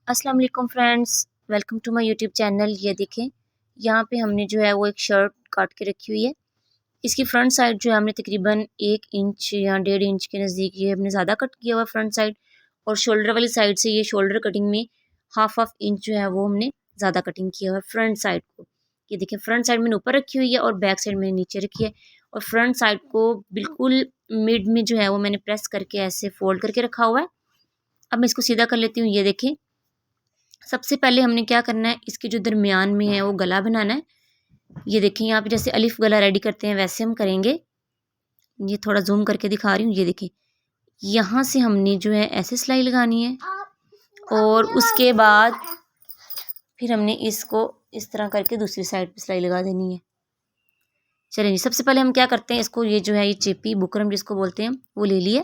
अस्सलाम वालेकुम friends, welcome to my YouTube channel. ये देखें, यहाँ पे हमने जो है वो एक शर्ट काट के रखी हुई है। इसकी फ्रंट साइड जो है हमने तकरीबन 1 इंच या 1.5 इंच के नज़दीक ये हमने ज़्यादा कट किया हुआ फ्रंट साइड, और शोल्डर वाली साइड से ये शोल्डर कटिंग में हाफ इंच जो है वो हमने ज़्यादा कटिंग किया हुआ है फ्रंट साइड को। ये देखें, फ्रंट साइड मैंने ऊपर रखी हुई है और बैक साइड मैंने नीचे रखी है, और फ्रंट साइड को बिल्कुल मिड में जो है वो मैंने प्रेस करके ऐसे फोल्ड करके रखा हुआ है। अब मैं इसको सीधा कर लेती हूँ। ये देखें, सबसे पहले हमने क्या करना है, इसके जो दरमियान में है वो गला बनाना है। ये देखें, यहाँ पे जैसे अलिफ गला रेडी करते हैं वैसे हम करेंगे। ये थोड़ा जूम करके दिखा रही हूँ। ये देखें, यहाँ से हमने जो है ऐसे सिलाई लगानी है, और उसके बाद फिर हमने इसको इस तरह करके दूसरी साइड पे सिलाई लगा देनी है। चलिए जी, सबसे पहले हम क्या करते हैं, इसको ये जो है ये चेपी बुकरम जिसको बोलते हैं वो ले लिया।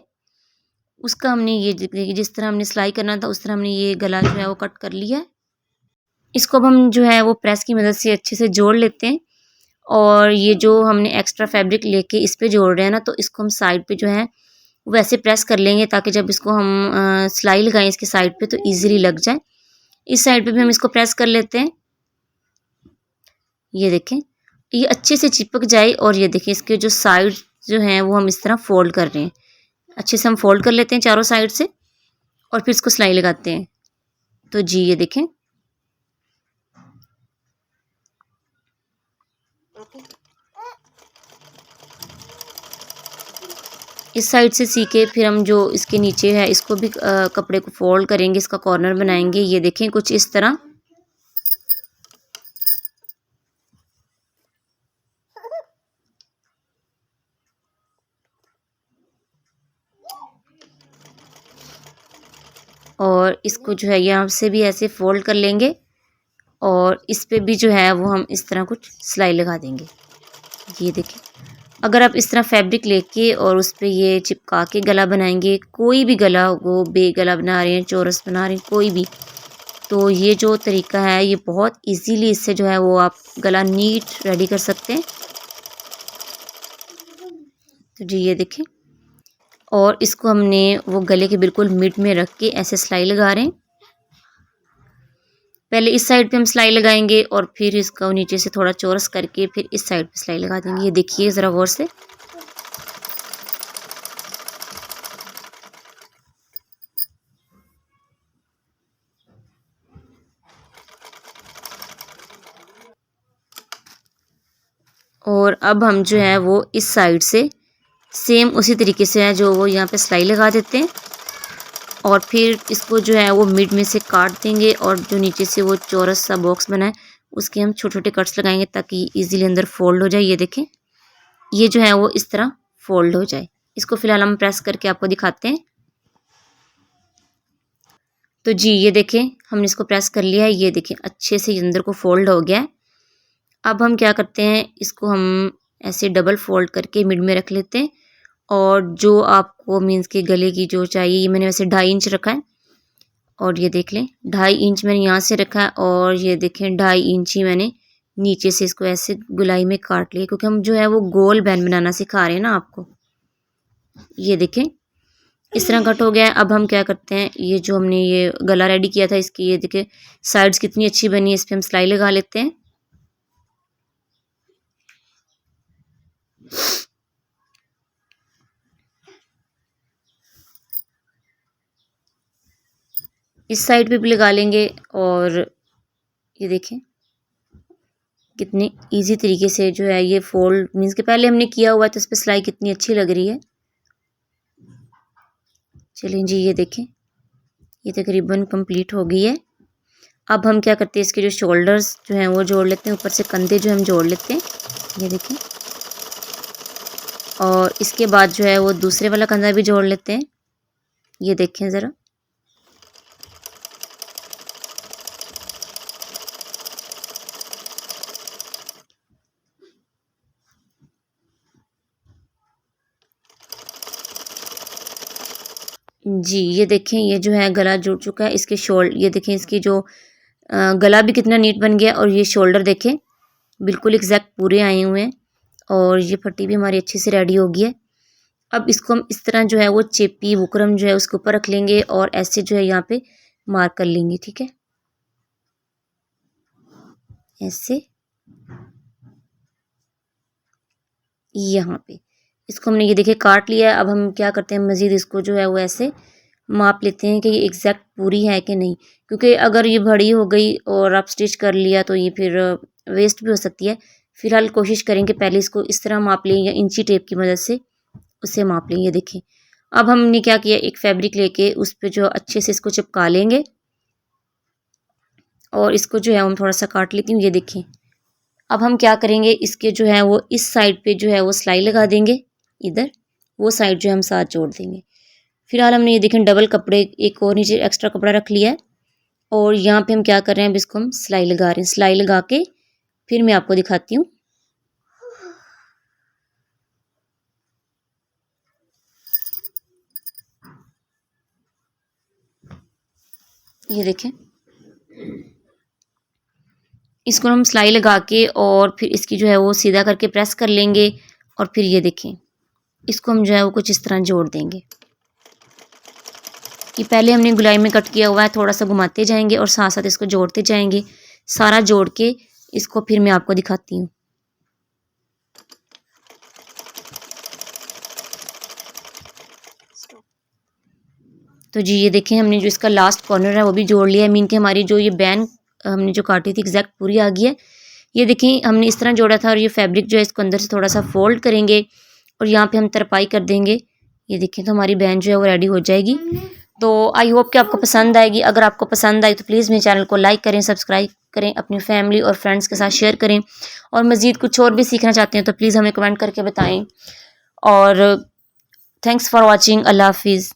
उसका हमने ये जिस तरह हमने सिलाई करना था उस तरह हमने ये गला जो है वो कट कर लिया है। इसको अब हम जो है वो प्रेस की मदद से अच्छे से जोड़ लेते हैं, और ये जो हमने एक्स्ट्रा फैब्रिक लेके इस पे जोड़ रहे हैं ना, तो इसको हम साइड पे जो है वैसे प्रेस कर लेंगे ताकि जब इसको हम सिलाई लगाएं इसके साइड पे तो इजीली लग जाए। इस साइड पे भी हम इसको प्रेस कर लेते हैं। ये देखें, ये अच्छे से चिपक जाए, और ये देखें इसके जो साइड जो हैं वो हम इस तरह फोल्ड कर रहे हैं। अच्छे से हम फोल्ड कर लेते हैं चारों साइड से, और फिर इसको सिलाई लगाते हैं। तो जी ये देखें, इस साइड से सीके फिर हम जो इसके नीचे है इसको भी कपड़े को फोल्ड करेंगे, इसका कॉर्नर बनाएंगे। ये देखें कुछ इस तरह। और इसको जो है यहाँ से भी ऐसे फोल्ड कर लेंगे, और इस पे भी जो है वो हम इस तरह कुछ सिलाई लगा देंगे। ये देखें, अगर आप इस तरह फैब्रिक लेके और उस पे ये चिपका के गला बनाएंगे, कोई भी गला हो, बे गला बना रहे हैं, चौरस बना रहे हैं, कोई भी, तो ये जो तरीका है ये बहुत इजीली इससे जो है वो आप गला नीट रेडी कर सकते हैं। तो जी ये देखें, और इसको हमने वो गले के बिल्कुल मिड में रख के ऐसे सिलाई लगा रहे हैं। पहले इस साइड पे हम सिलाई लगाएंगे, और फिर इसका नीचे से थोड़ा चौरस करके फिर इस साइड पे सिलाई लगा देंगे। ये देखिए ज़रा गौर से। और अब हम जो है वो इस साइड से सेम उसी तरीके से है जो वो यहाँ पे सिलाई लगा देते हैं, और फिर इसको जो है वो मिड में से काट देंगे, और जो नीचे से वो चौरस सा बॉक्स बना है उसके हम छोटे छोटे कट्स लगाएंगे ताकि इजीली अंदर फोल्ड हो जाए। ये देखें, ये जो है वो इस तरह फोल्ड हो जाए। इसको फिलहाल हम प्रेस करके आपको दिखाते हैं। तो जी ये देखें, हमने इसको प्रेस कर लिया है। ये देखें, अच्छे से अंदर को फोल्ड हो गया है। अब हम क्या करते हैं, इसको हम ऐसे डबल फोल्ड करके मिड में रख लेते हैं, और जो आपको मीन्स के गले की जो चाहिए, ये मैंने वैसे 2.5 इंच रखा है, और ये देख लें 2.5 इंच मैंने यहाँ से रखा है, और ये देखें 2.5 इंच ही मैंने नीचे से इसको ऐसे गुलाई में काट लिया, क्योंकि हम जो है वो गोल बैन बनाना सिखा रहे हैं ना आपको। ये देखें, इस तरह कट हो गया है। अब हम क्या करते हैं, ये जो हमने ये गला रेडी किया था इसकी, ये देखें साइड्स कितनी अच्छी बनी है, इस पर हम सिलाई लगा लेते हैं। इस साइड पे भी लगा लेंगे, और ये देखें कितने इजी तरीके से जो है ये फोल्ड मीन्स के पहले हमने किया हुआ है, तो इस पर सिलाई कितनी अच्छी लग रही है। चलिए जी ये देखें, ये तकरीबन कंप्लीट हो गई है। अब हम क्या करते हैं, इसके जो शोल्डर्स जो हैं वो जोड़ लेते हैं, ऊपर से कंधे जो हम जोड़ लेते हैं। ये देखें, और इसके बाद जो है वो दूसरे वाला कंधा भी जोड़ लेते हैं। ये देखें ज़रा, जी ये देखें, ये जो है गला जुड़ चुका है। इसके ये देखें, इसकी जो गला भी कितना नीट बन गया, और ये शोल्डर देखें बिल्कुल एग्जैक्ट पूरे आए हुए हैं, और ये पट्टी भी हमारी अच्छी से रेडी हो गई है। अब इसको हम इस तरह जो है वो चेपी बुकरम जो है उसके ऊपर रख लेंगे, और ऐसे जो है यहाँ पे मार्क कर लेंगे, ठीक है, ऐसे यहाँ पे। इसको हमने ये देखिए काट लिया है। अब हम क्या करते हैं, मज़ीद इसको जो है वो ऐसे माप लेते हैं कि ये एग्जैक्ट पूरी है कि नहीं, क्योंकि अगर ये बड़ी हो गई और आप स्टिच कर लिया तो ये फिर वेस्ट भी हो सकती है। फ़िलहाल कोशिश करें कि पहले इसको इस तरह माप लें या इंची टेप की मदद से उससे माप लें। ये देखें, अब हमने क्या किया, एक फैब्रिक लेके उस पे जो अच्छे से इसको चिपका लेंगे और इसको जो है हम थोड़ा सा काट लेती हूँ। ये देखें, अब हम क्या करेंगे, इसके जो है वो इस साइड पे जो है वो सिलाई लगा देंगे, इधर वो साइड जो हम साथ जोड़ देंगे। फिलहाल हमने ये देखें डबल कपड़े एक और नीचे एक्स्ट्रा कपड़ा रख लिया है और यहाँ पे हम क्या कर रहे हैं, अब इसको हम सिलाई लगा रहे हैं। सिलाई लगा के फिर मैं आपको दिखाती हूँ। ये देखें, इसको हम सिलाई लगा के और फिर इसकी जो है वो सीधा करके प्रेस कर लेंगे और फिर ये देखें, इसको हम जो है वो कुछ इस तरह जोड़ देंगे। कि पहले हमने गुलाई में कट किया हुआ है, थोड़ा सा घुमाते जाएंगे और साथ साथ इसको जोड़ते जाएंगे। सारा जोड़ के इसको फिर मैं आपको दिखाती हूँ। तो जी ये देखें, हमने जो इसका लास्ट कॉर्नर है वो भी जोड़ लिया है। मीन के हमारी जो ये बैन हमने जो काटी थी एग्जैक्ट पूरी आ गई है। ये देखें, हमने इस तरह जोड़ा था और ये फैब्रिक जो है इसको अंदर से थोड़ा सा फोल्ड करेंगे और यहाँ पे हम तरपाई कर देंगे। ये देखें, तो हमारी बैन जो है वो रेडी हो जाएगी। तो आई होप कि आपको पसंद आएगी। अगर आपको पसंद आई तो प्लीज़ मेरे चैनल को लाइक करें, सब्सक्राइब करें, अपनी फैमिली और फ्रेंड्स के साथ शेयर करें और मज़ीद कुछ और भी सीखना चाहते हैं तो प्लीज़ हमें कमेंट करके बताएं। और थैंक्स फॉर वॉचिंग। अल्लाह हाफिज़।